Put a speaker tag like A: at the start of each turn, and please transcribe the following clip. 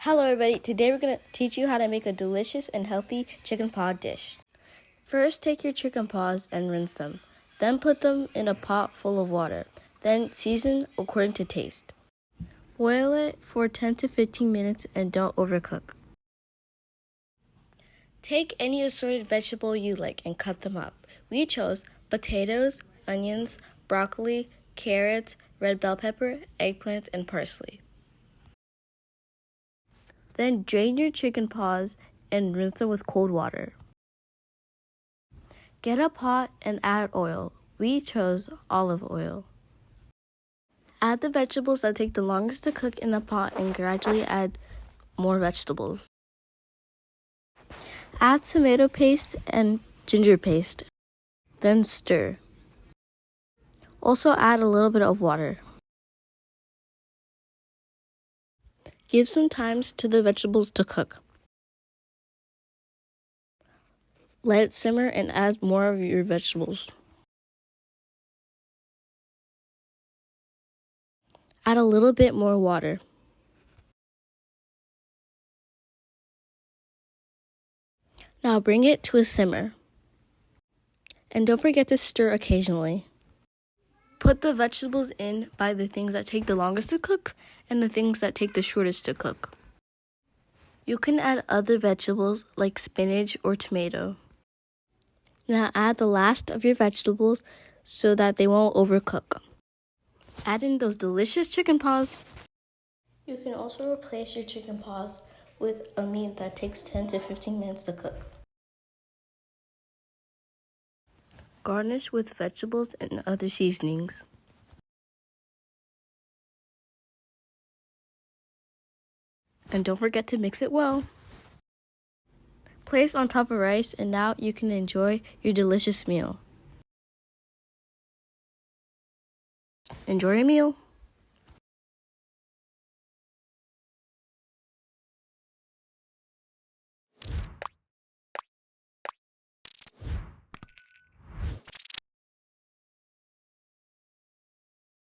A: Hello everybody, today we're going to teach you how to make a delicious and healthy chicken paw dish. First, take your chicken paws and rinse them. Then put them in a pot full of water. Then season according to taste. Boil it for 10 to 15 minutes and don't overcook. Take any assorted vegetable you like and cut them up. We chose potatoes, onions, broccoli, carrots, red bell pepper, eggplant, and parsley. Then drain your chicken paws and rinse them with cold water. Get a pot and add oil. We chose olive oil. Add the vegetables that take the longest to cook in the pot and gradually add more vegetables. Add tomato paste and ginger paste. Then stir. Also add a little bit of water. Give some time to the vegetables to cook. Let it simmer and add more of your vegetables. Add a little bit more water. Now bring it to a simmer. And don't forget to stir occasionally. Put the vegetables in by the things that take the longest to cook and the things that take the shortest to cook. You can add other vegetables like spinach or tomato. Now add the last of your vegetables so that they won't overcook. Add in those delicious chicken paws. You can also replace your chicken paws with a meat that takes 10 to 15 minutes to cook. Garnish with vegetables and other seasonings. And don't forget to mix it well. Place on top of rice, and now you can enjoy your delicious meal. Enjoy your meal.